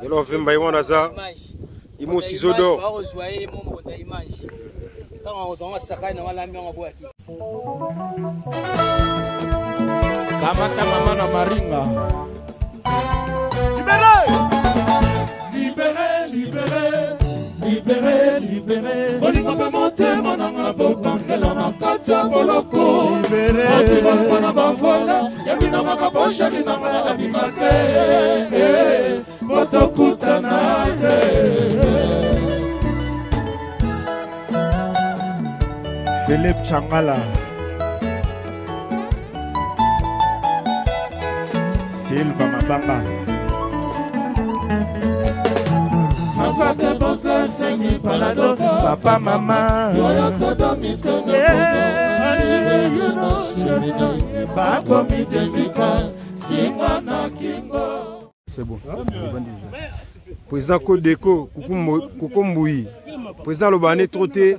Yelo vimba iwana za imo sizodo. Kamata mama na maringa. Libéré, libéré, libéré, libéré. Bolingo pe motema nanga bokangela na kata boloko. Libéré. Atima kona bavola, yamina makaposha linanga abimase. Botokutana te. Philippe Changala. Silva Mabamba. Masate bosa sengi palado. Papa mama. Yoyo sodo misono. You know sherino. Bako mijemika. Singa na kingo. C'est bon. Président Kodeko, Kukumboui. Président Lobane Trotté.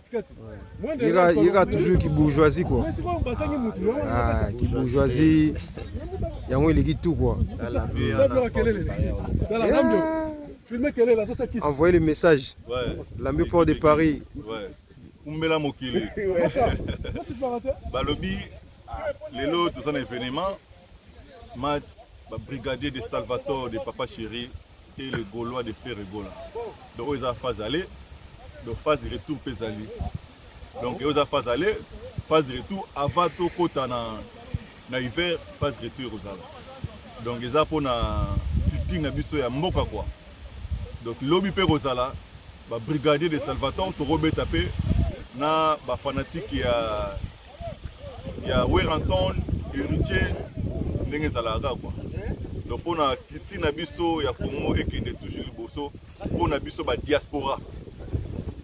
Il y a toujours qui bourgeoisie quoi. Ah, qui bourgeoisie. Il y a un qui tout quoi. Envoyez le message. La mieux port de Paris. Ouais. Umbela Mokili. Balobi, les lots, tout ça, un événement. Mat, brigadier de Salvatore de Papa Chéri et le Gaulois de Ferregola. Donc, ils ont phase aller. Donc, phase retour Pesali. Donc, ils ont phase aller. Phase retour avant tout kota na hiver, phase retour aux Alpes. Donc, ils ont pour na culture na biso ya mboka quoi. Donc, lobby pe Rosala, brigadier de Salvatore, to robé tapé na fanatique ya Weranson, héritier ndenge zalaga quoi. Donc, pour na culture na biso ya Congo et qui est toujours bosso, pour na biso ba diaspora.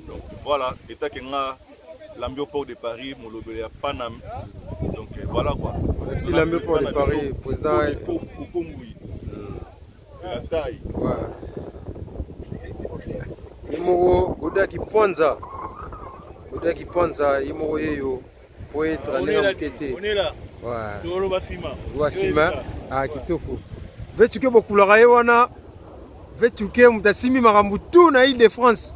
Donc, voilà, état kenga l'ambiance port de Paris, mon lobby à Panam. Donc, voilà quoi. Merci l'ambiance port de Paris, président. C'est la taille. Ouais. Imoro Godaki Ponza. Godaki Ponza, Imoro Yeyo. Pour être en enquêté. On est là. Ouais. Toro Basima. Wasima. Ah, Kitoko. Veux-tu que beaucoup la raïwana? Veux-tu que Mutassimi Marambutu na Île-de-France?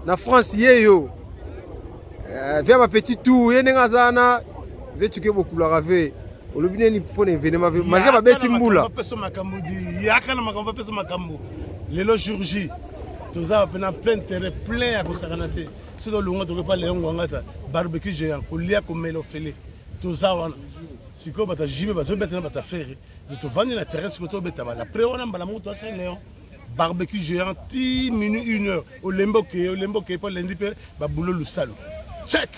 Na France Yeyo. Viens ma petite tour, Yenengazana. Veux-tu que beaucoup la rave? Olobine ni pone événement malgré ma bête mboula. Lelo chirurgie. Tout ça plein terrain plein à Kosakanate. Si dans le monde on pas les ngata barbecue géant kolia komelo fele. Tout ça si ko bata jime bazo beta bata faire. De te vendre la terrasse ko to beta la après on amba la moto à Léon. Barbecue géant 10 minutes 1 heure au lemboke pas lundi pe ba boulot le salon. Check.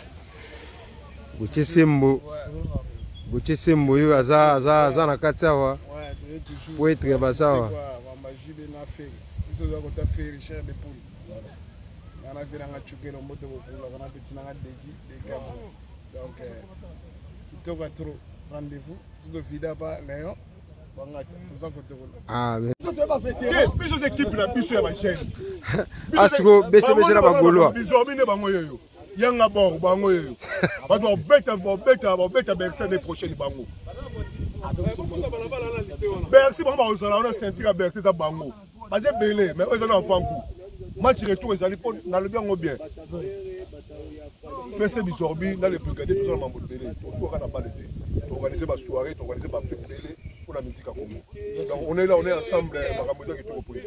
Goche Sembo. Goche Sembo yo aza na kati awa. Pour être basawa. Ils ont fait Richard de Poule. On a vu un chuké le moto pour on a petit nanga des câbles. Donc qui toque trop rendez-vous sur le vida pas Léon. Ah mais Biso équipe la biso ya ma chaîne. Asiko BCBG na bagolo. Biso mine bango yoyo. Yanga bor bango yoyo. Ba do beta Bercy des prochaines bango. Bercy bango ba osala on a sentir Bercy za bango. Parce que belé mais eux en font coup. Match retour ils allaient dans le bien bien. Mais c'est bisorbi dans les brigades tout ça mambo belé. Tout soit na pas de organiser ma soirée, organiser ma fête belé pour la musique à Congo. Donc on est là, on est ensemble makambo qui tout pour ça.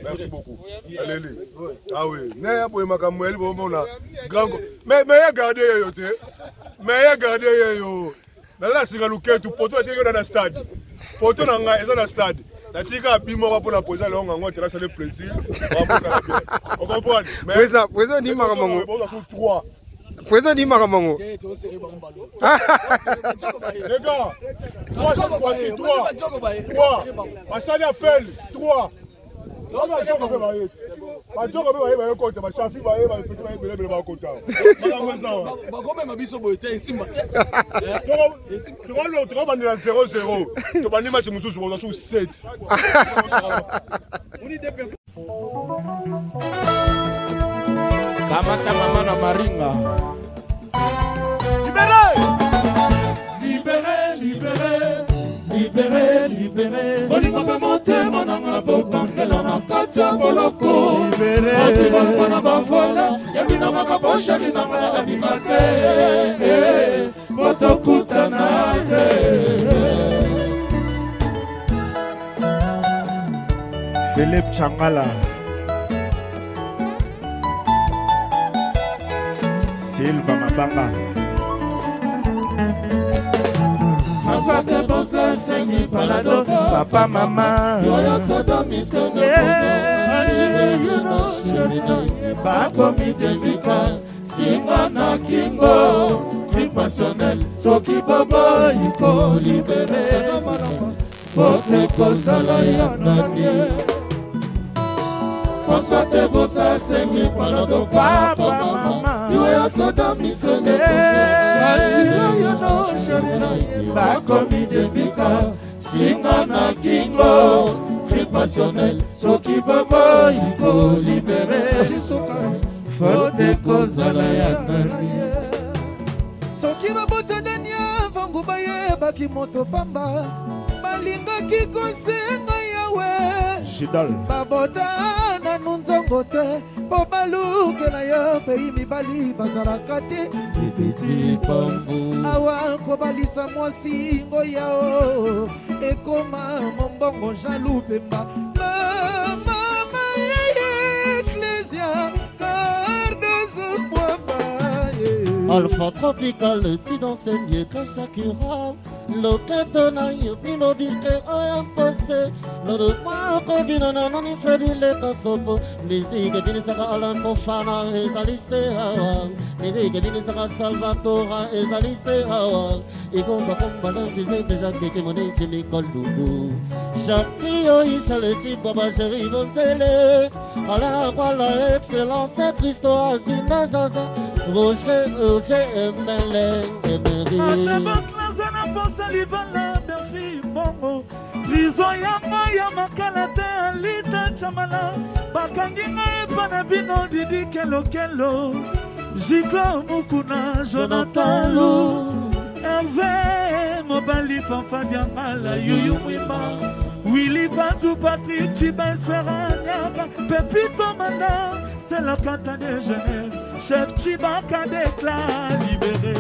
Merci beaucoup. Allez. Ah oui, né pour makambo elle bon na grand mais ya garder yo té. Mais ya garder yo. Dans la singaluke tout poto dans le stade. Poto na nga eza na stade. La tika bimo pour la poser là on a ça le plaisir. On comprend. Président dit makamango. 3. Président dit makamango. Les gars, 3. Passez appel 3. Kamata mama na maringa. Libéré! libéré. Bolingo pe motema nanga bokangela na kati ya boloko. Motima mwana bavola, yamina maka poshali nanga abimase. Botokutana te. Philippe Changala, Silva Mabanga. Masate bosa sengi palado, papa mama. Yoyo sodo misone kono. Bako mijemika, singa na kingo. Crime passionnel, soki bobo yiko libéré. Fote kozala ya nani. Fosate bosa sengi palado, papa mama. Yoyo sodo misone kono. Bako mijemika, singa na kingo. Crime passionnel, soki bobo yiko libéré. Fote kozala ya nani. Soki babotadania vangu baye baki moto pamba balingaki kosenga yawe Jidal babota na nunzongo te po balukela yo peyi mibali bazalaka te Petit bambu awa kobalisa mwasi ngo yao ekoma mombongo jalou pemba mama yeye eklesia Alpha tropical, tu danses mieux que Shakira. L'occasion you be mobile que I am passé. L'autre mois, quand il n'en a ni fait de l'étasopo. Musique et saka Alan Fofana et Zaliste Hawa. Musique et saka Salvatore et Zaliste Hawa. Et combat l'invisible de Jacques qui m'en est Jimmy Coldoubou. Jacques Ishale Baba Chéri Bonzele. À la voilà excellence, cette histoire Sinazaza. Roger Emeleng Emery. Nazana posa libala berfi bongo lizo yama yama kalate alita chamala bakangi ngai pana bino didi kelo kelo Jiko mukuna Jonathan Lou Hervé Mobali Pampa Diamala Yuyu Mwima Willy Batu Patrick Chiba Esperania Pepito Manda Stella Kanta de Genève Chef Chibaka déclare libéré.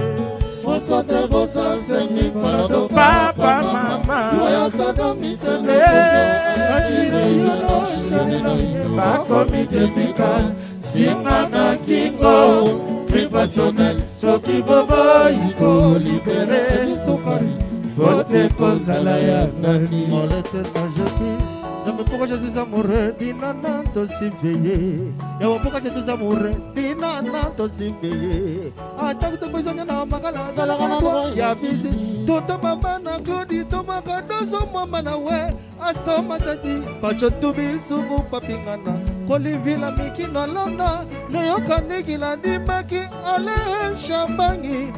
Fosote bosa sengi palado Papa mama Yoyo sodo misene Bako mijemika Singa na kingo Crime passionnel Soki bobo yiko libéré Fote kozala ya nani Molete sans jeter. Pourquoi je suis amoureux d'inana aussi veillé. Pourquoi je suis amoureux d'inana aussi veillé. Attends que tu peux donner la magala. Salagana ya visi. Toto mama na kodi to makado so mama na we. Asoma tati. Pacho tubi sumu papingana. Koli vila miki na lona. Leo kaniki la dimaki ale chambangi.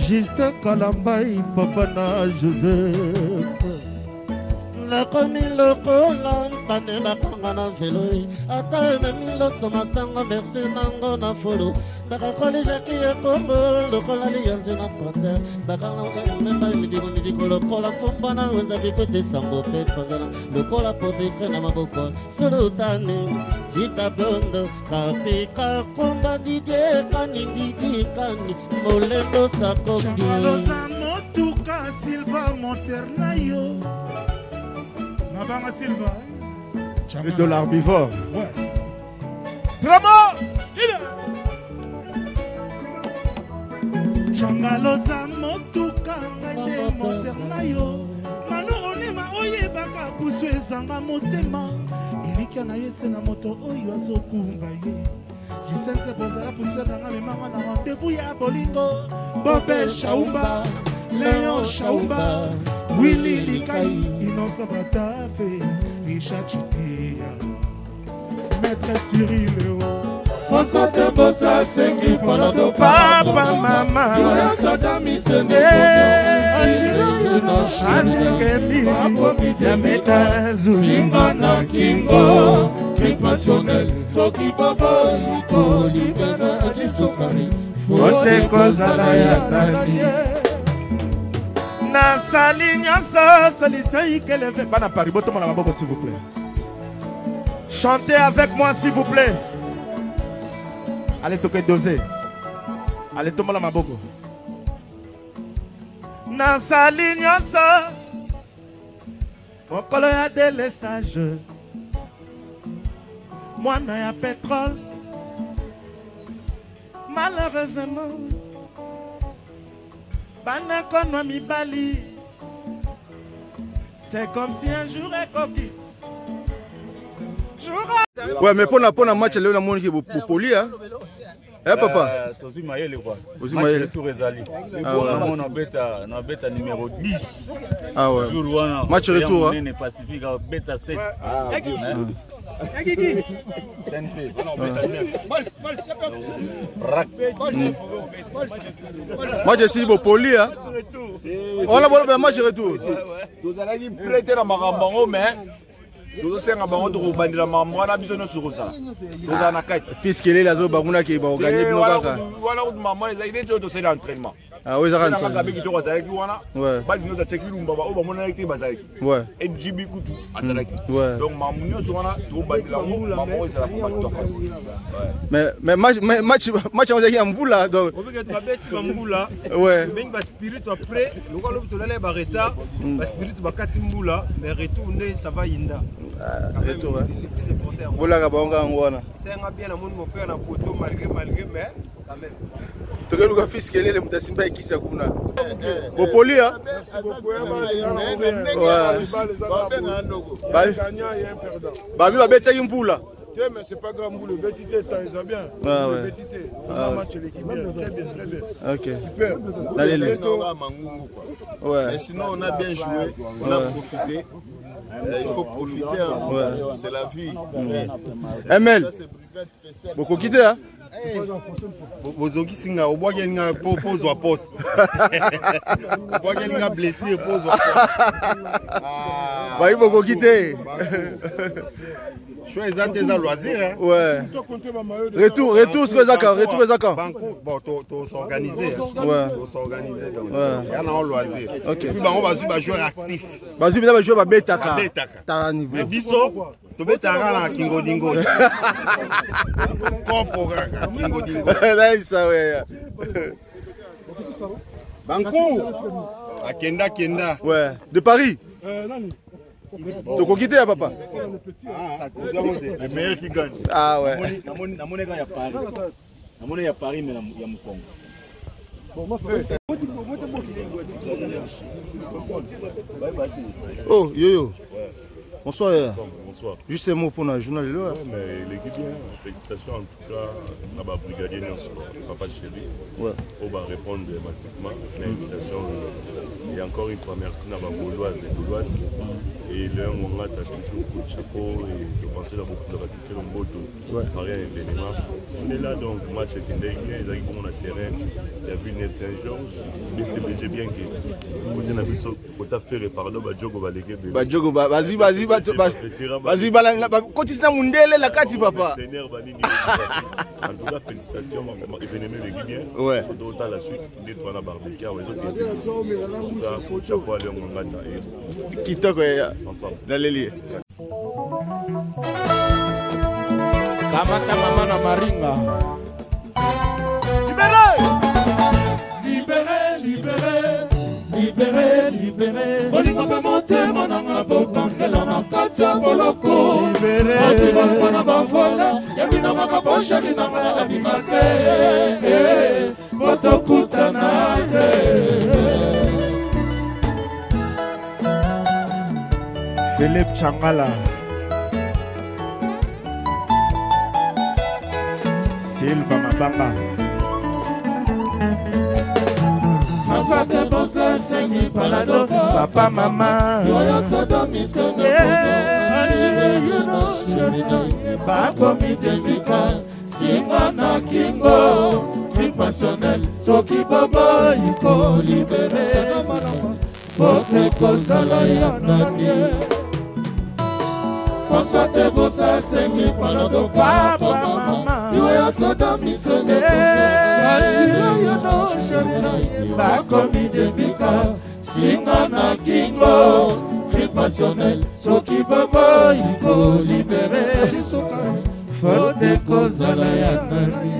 Juste kalambai papa na Joseph. La commune le cola, pané la pangana vélo. Ata même le somasanga merci nango na folo. Baka koli jaki e kombo, le cola li yanze na pote. Baka na memba midi kolo cola fombana wenza bikote sambo pe pangana. Le cola pote krena maboko. Solo tani, zita bondo, kapika komba didie kani molendo sa kombi. Changalosa motuka Silva Monternayo. Mabanga Silva. Le dollar bivore. Ouais. Drama. Changalosa motuka ngaye Monternayo. Malorone ma oye baka pusu ezanga motema. Ilika na yese na moto oyo azokumba ye. Jisense bozala pusu nanga memanga na rendez-vous ya bolingo. Bobe Shaumba. Léon Shaumba. Willy Likai, Innocent Batafe, Richard Chitea, Maître Cyril Léo. Fosote bosa sengi palado Papa mama Yoyo sodo misene Singa na kingo Crime passionnel Soki bobo yiko libéré Ajisokari Fote kozala ya nani. Na Nasali nyasa solution ikeleve. Bana Paris, botomo na maboko s'il vous plaît. Chantez avec moi s'il vous plaît. Allez toquer doser. Allez tomo la maboko. Nasali nyasa. Mokolo ya délestage. Mwana ya pétrole. Malheureusement. Banakonwa mibali. C'est comme si un jour est coquille. Ouais, mais pour la match, là, on a qui est poli, hein? Eh, papa? Tozi Mayele, quoi. Tozi Mayele. Match retour Ezali. On a bêta numéro 10. Ah ouais. Match retour, hein? Pacifique, bêta 7. Ah, Match ici, bon poli, hein? On a bon match retour. Vous allez prêter la marambango, mais. Tout ça, on va dire que on a besoin de sur ça. Nous avons quatre. Puisqu'il est là, on a qui va gagner pour nous. Voilà, maman, il est de faire l'entraînement. Ah oui, ça rentre. On a qui doit faire ouais. Bas nous a checké l'umba, on va monter avec bazaki. Ouais. Et Djibi Koutou, azalaki. Ouais. Donc maman nous on a tout bas la maman ça la pas toi. Mais match on a qui en vous là donc. On veut que tu bête Mambula. Ouais. Mais ba spirit après, nous quand l'homme tourner ba reta, ba spirit ba katimboula, mais retourner ça va yinda. Retour. Voilà ka bonga ngwana. C'est un bien na monde mon frère na photo malgré mais quand même. Tu veux le fils qu'elle est le mutasimba qui ça kuna. Bon poli hein. Merci beaucoup. Bah lui va bêter une mvula. Mais c'est pas grave, le bétité, ça bien. Ah ouais. On match l'équipe bien, très bien, très bien. Ok. Super. Allez. Ouais. Mais sinon on a bien joué, on a profité. Il faut profiter, hein. Ouais. C'est la vie. ML. Beaucoup quitté hein. Bozoki singa obwage nga pose wa poste. Obwage nga blessé pose wa poste. Bah il faut quitter. Choisir des loisirs hein. Ouais. Retour ce que ça retour ça quand. Bon to s'organiser. Ouais. To s'organiser donc. Ouais. Il y a un loisir. OK. Puis on va jouer joueur actif. Vas-y bien jouer ba betaka. Ta niveau. Biso to betaka na Kingo Dingo. Corpo Kingo Dingo. Là ça ouais. Banco. À Kenda. Ouais. De Paris. Tu as quitté, papa? Le meilleur qui gagne. Ah ouais. Il y a Paris, mais il y a Moukongo. Oh, yo. Bonsoir. Bonsoir. Juste un mot pour le journal. Mais l'équipe, félicitations en tout cas à ma brigadier Papa Chéri. Ouais. On va répondre massivement à l'invitation. Et encore une fois, merci à ma Gauloise et Gauloise. Et l'un, on a toujours coup de chapeau et je pensais beaucoup de rajouter le mot de pareil à l'événement. On est là donc, match est indénié, ils arrivent sur le terrain. Il y a vu Net Saint-Georges, mais c'est bien que on a vu ça, on t'a fait pardon, Badjogo va léguer. Badjogo, vas-y, continue à mundele la carte, papa. En tout cas, félicitations, événement les Guinéens. Ouais. D'autant la suite, des trois barbecue, en tout cas, chapeau à l'homme, on a qui toque ensemble. Dans les lieux. Kamata mama na maringa. Libéré. Bolingo pe motema nanga bokankela na kati ya boloko. Libéré. Na bavola, yabina maka posha linanga abimase. Botokutana te. Philippe Changala. Silva Mabanga. Masate bosa sengi palado. Papa mama. Yoyo sodo misono. You know, bako mijemika. Singa na kingo. Crime passionnel. Soki baba yiko libéré. Bote kosala ya nani. Fasate bosa sengi palado. Papa mama. Yoyo sodo misono. You know, bako mijemika. singa na kingo crime passionnel soki baba iko libere faute kozala ya nani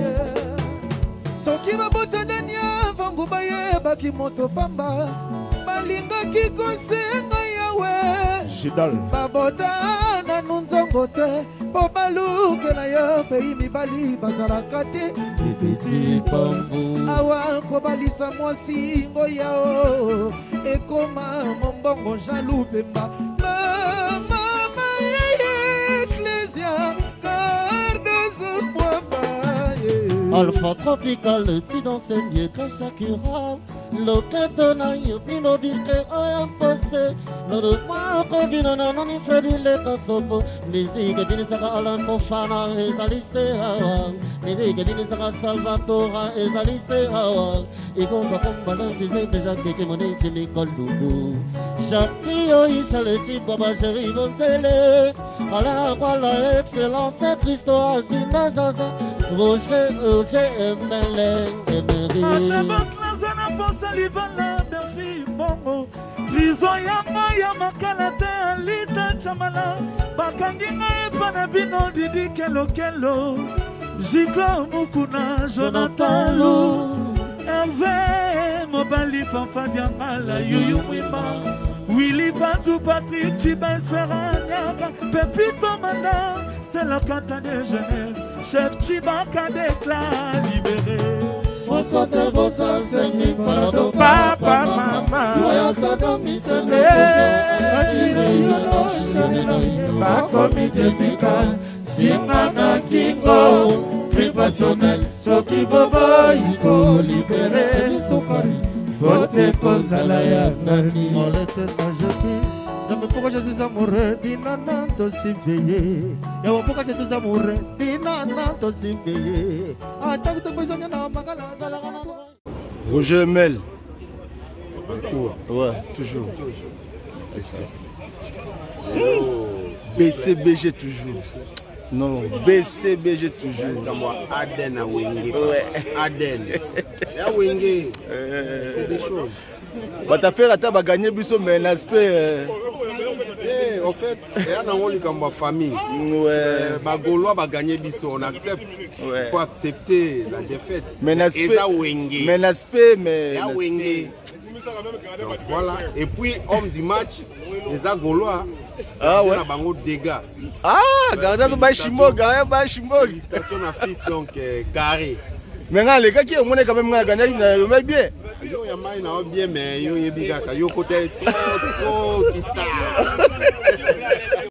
soki babotadania vangu bayebaki moto pamba balingaki kosenga yawe babota nanu nzongo te mpo balukela yo pei mibali bazalaka te pipiti pambu awa kobalisa mwasi ngo yao ekoma mombongo jalu pemba mama ya eklesia cardes mwamba Alpha tropical, tu danses mieux que Shakira. Loketo na yo pinobi e ayam passé. Loro ma ko binana nani Freddy le kasoko. Musique bini saka Alan Fofana ezaliste hawa. Musique bini saka Salvatore ezaliste hawa. Ikomba komba na bize deja keke moni Jimmy Koldubu. Chanti yo ishale chibaba chéri bonzele. Ala kwala excellence Christo asina zaza. Roger Emeleng Emery. Nazana posa libala berfi bongo lizo yama ya makala te alita chamala bakangi ngai pana bino didi kelo kelo Jiko Mukuna Jonathan Lou Hervé Mobali Pampa Diamala Yuyu Mwima Willy Batu Patrick Chiba Esperanyaga Pepito Manda Stella Kata de Genève Chef Chibaka déclare libéré François Terbosa, Sengli, Parado, Papa, Mama, Yoyasada, Misele, Bakomite Pika, Singana Kingo, crime passionnel, Soki Bobo, Iko, libéré, Sokari, Faute Kozala ya Nani. On laisse s'ajouter. Mais pourquoi je suis amoureux d'Inana Tosiveye? Et pourquoi je suis amoureux d'Inana Tosiveye? Ah, t'as tout besoin de la magala. Roger Mel. Ouais, toujours. BCBG toujours. Non, BCBG toujours. Aden à Wenge. Ouais. Aden. Ya Wenge. C'est des choses. Bah t'as fait la table à gagner biso mais un aspect. En fait, il y a une famille. Ouais. Bah Gaulois va gagner biso, on accepte. Ouais. Il faut accepter la défaite. Mais un aspect, mais Wenge. Voilà. Et puis homme du match, les Gaulois. Ah ouais. Bango dégâts. Ah, gardez le bachimo, gardez bachimo. Félicitations à fils donc carré. Maintenant les gars qui ont quand même gagné, ils bien. Yo yamai na bien mais yo yebika yo côté trop qui star.